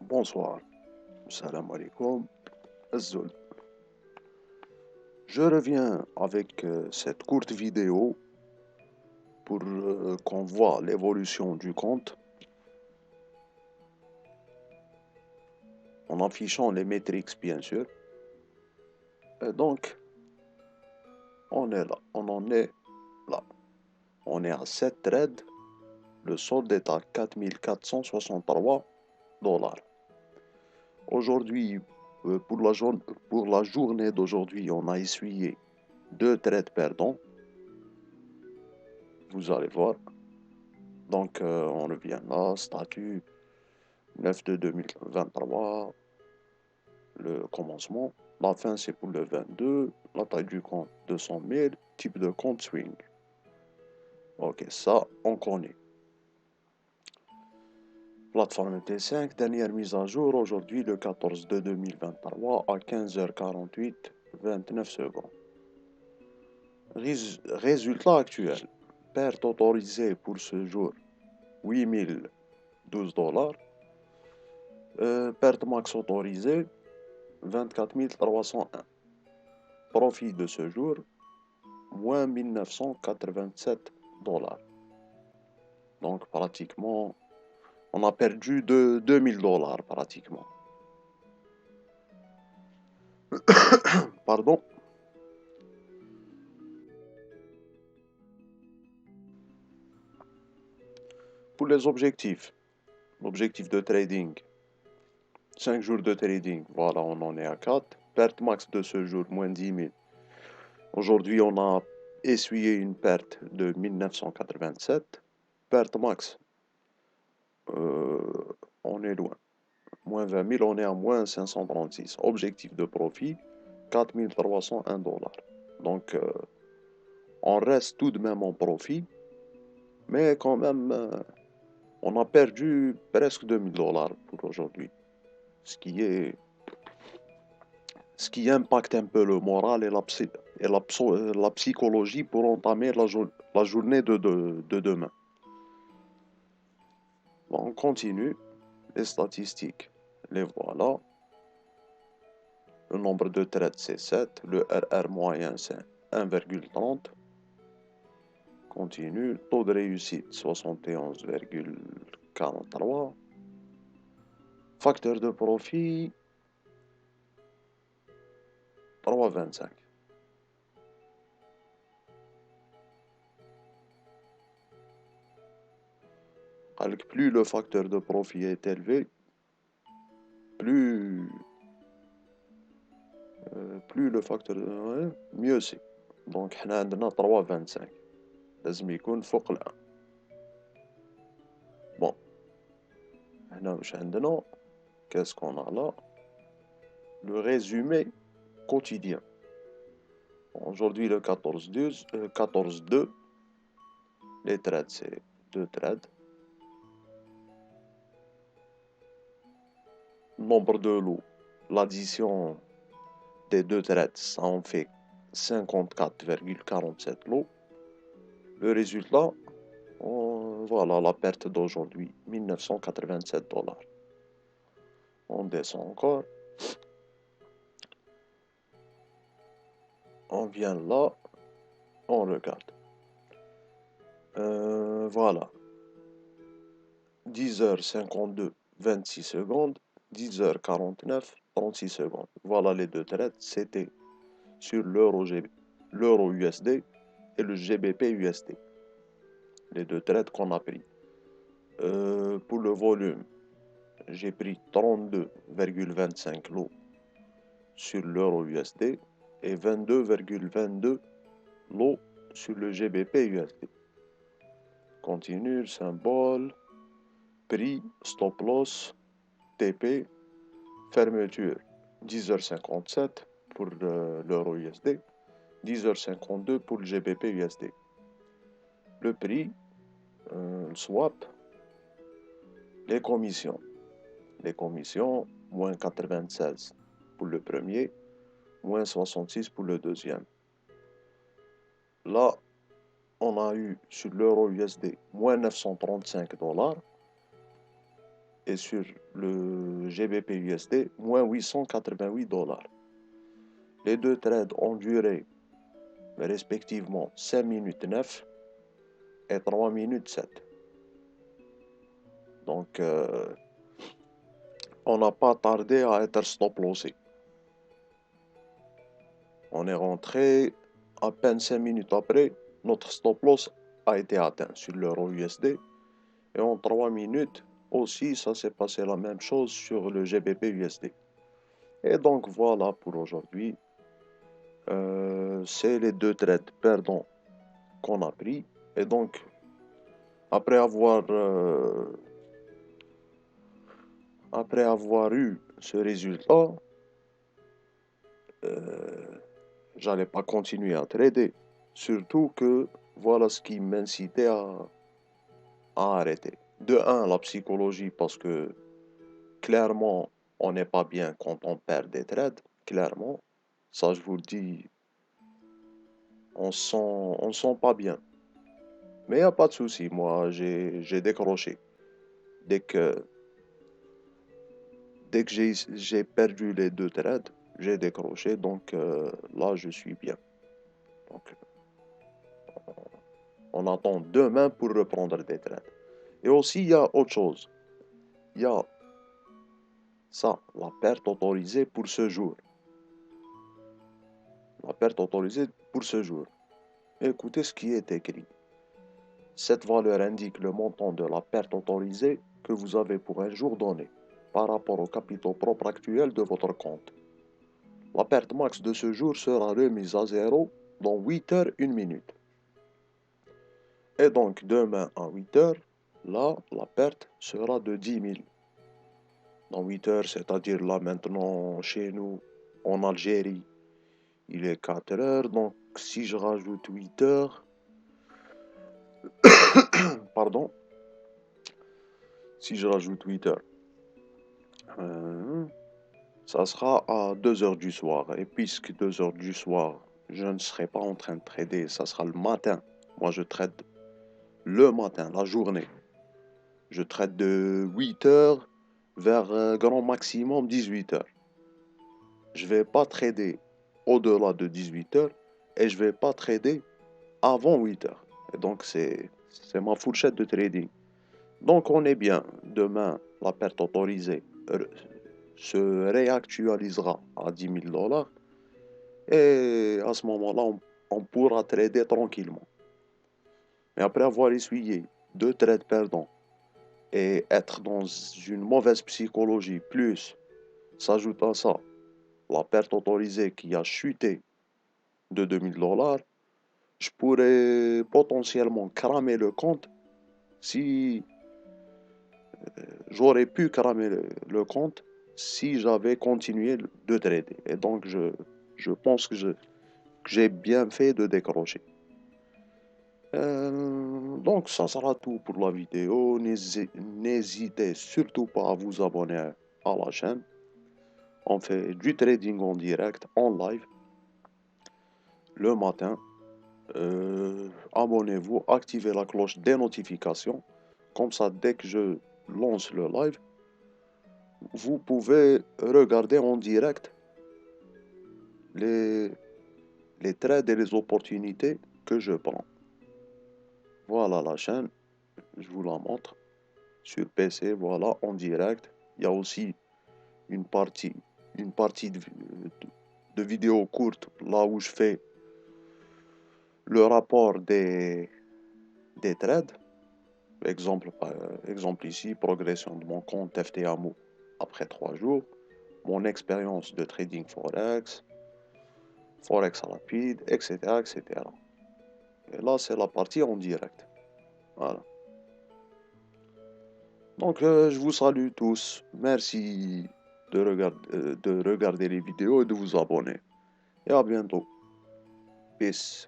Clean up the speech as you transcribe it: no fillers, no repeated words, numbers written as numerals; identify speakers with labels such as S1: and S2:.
S1: Bonsoir, salam alaikum, Azul. Je reviens avec cette courte vidéo pour qu'on voit l'évolution du compte en affichant les métriques bien sûr. Et donc, on est là, on en est là. On est à 7 trades, le solde est à 4463 dollars. Aujourd'hui, pour la journée d'aujourd'hui, on a essuyé 2 trades perdants. Vous allez voir. Donc, on revient là, statut 9/2/2023, le commencement. La fin, c'est pour le 22. La taille du compte, 200 000. Type de compte, swing. Ok, ça, on connaît. Plateforme T5, dernière mise à jour, aujourd'hui le 14/2/2023 à 15h48, 29 secondes. Résultat actuel. Perte autorisée pour ce jour, 8012 dollars. Perte max autorisée, 24 301. Profit de ce jour, moins 1987 dollars. Donc pratiquement, on a perdu de 2000 dollars pratiquement. Pardon. Pour les objectifs, l'objectif de trading, 5 jours de trading, voilà, on en est à 4. Perte max de ce jour, moins 10 000. Aujourd'hui, on a essuyé une perte de 1987. Perte max, on est loin. Moins 20 000, on est à moins 536. Objectif de profit, 4 301 dollars. Donc, on reste tout de même en profit, mais quand même, on a perdu presque 2000 dollars pour aujourd'hui. Ce qui impacte un peu le moral et la psychologie pour entamer la journée de demain. Bon, on continue. Les statistiques, les voilà. Le nombre de trades, c'est 7. Le RR moyen, c'est 1,30. Continue. Taux de réussite, 71,43. Facteur de profit, 3,25. Plus le facteur de profit est élevé, plus le facteur mieux c'est. Donc حنا عندنا 3,25. لازم يكون فوق ال1. Bon. هنا واش عندنا؟ Qu'est-ce qu'on a là? Le résumé quotidien. Aujourd'hui le 14/2. Les trades c'est 2 trades. Nombre de lots. L'addition des 2 trades, ça en fait 54,47 lots. Le résultat, voilà la perte d'aujourd'hui, 1987 dollars. On descend encore. On vient là. On regarde. Voilà. 10h52, 26 secondes. 10h49, 36 secondes. Voilà les 2 trades. C'était sur l'euro USD et le GBP USD. Les 2 trades qu'on a pris. Pour le volume, j'ai pris 32,25 lots sur l'euro USD et 22,22 lots sur le GBP USD. Continue, symbole, prix, stop loss, TP, fermeture, 10h57 pour l'euro USD, 10h52 pour le GBP USD. Le prix, le swap, les commissions. Les commissions, moins 96 pour le premier, moins 66 pour le deuxième. Là, on a eu sur l'euro USD moins 935 dollars et sur le GBP USD, moins 888 dollars. Les deux trades ont duré respectivement 5 minutes 9 et 3 minutes 7. Donc, on n'a pas tardé à être stop-lossé. On est rentré à peine 5 minutes après, notre stop-loss a été atteint sur l'euro USD. Et en 3 minutes aussi, ça s'est passé la même chose sur le GBP USD. Et donc voilà pour aujourd'hui. C'est les deux trades perdants qu'on a pris. Et donc, après avoir eu ce résultat, j'allais pas continuer à trader. Surtout que voilà ce qui m'incitait à arrêter. De un, la psychologie, parce que clairement, on n'est pas bien quand on perd des trades. Clairement, ça je vous le dis, on se sent pas bien. Mais il n'y a pas de souci, moi j'ai décroché. Dès que, dès que j'ai perdu les deux trades, j'ai décroché, donc là je suis bien. Donc on attend demain pour reprendre des trades. Et aussi, il y a autre chose. Il y a ça, la perte autorisée pour ce jour. La perte autorisée pour ce jour. Écoutez ce qui est écrit. Cette valeur indique le montant de la perte autorisée que vous avez pour un jour donné par rapport au capitaux propres actuel de votre compte. La perte max de ce jour sera remise à zéro dans 8 heures 1 minute. Et donc demain à 8 heures, là, la perte sera de 10 000. Dans 8 heures, c'est-à-dire là maintenant chez nous, en Algérie, il est 4 heures. Donc si je rajoute 8 heures, pardon, si je rajoute 8 heures, ça sera à 2 heures du soir. Et puisque 2 heures du soir, je ne serai pas en train de trader, ça sera le matin. Moi, je trade le matin, la journée. Je trade de 8 heures vers grand maximum 18 heures. Je vais pas trader au-delà de 18 heures et je vais pas trader avant 8 heures. Et donc, c'est ma fourchette de trading. Donc, on est bien. Demain, la perte autorisée se réactualisera à 10 000 dollars. Et à ce moment-là, on pourra trader tranquillement. Mais après avoir essuyé deux trades perdants et être dans une mauvaise psychologie, plus s'ajoute à ça la perte autorisée qui a chuté de 2000 dollars, je pourrais potentiellement cramer le compte si j'aurais pu cramer le compte si j'avais continué de trader. Et donc, je pense que j'ai bien fait de décrocher. Donc ça sera tout pour la vidéo. N'hésitez surtout pas à vous abonner à la chaîne. On fait du trading en direct, en live, le matin. Abonnez-vous, activez la cloche des notifications. Comme ça, dès que je lance le live, vous pouvez regarder en direct les, les trades et les opportunités que je prends. Voilà la chaîne, je vous la montre. Sur PC, voilà, en direct. Il y a aussi une partie de vidéos courtes, là où je fais le rapport des trades. Exemple ici, progression de mon compte FTAMO après 3 jours, mon expérience de trading Forex, Forex rapide, etc., etc. Et là, c'est la partie en direct. Voilà. Donc, je vous salue tous. Merci de regarder les vidéos et de vous abonner. Et à bientôt. Peace.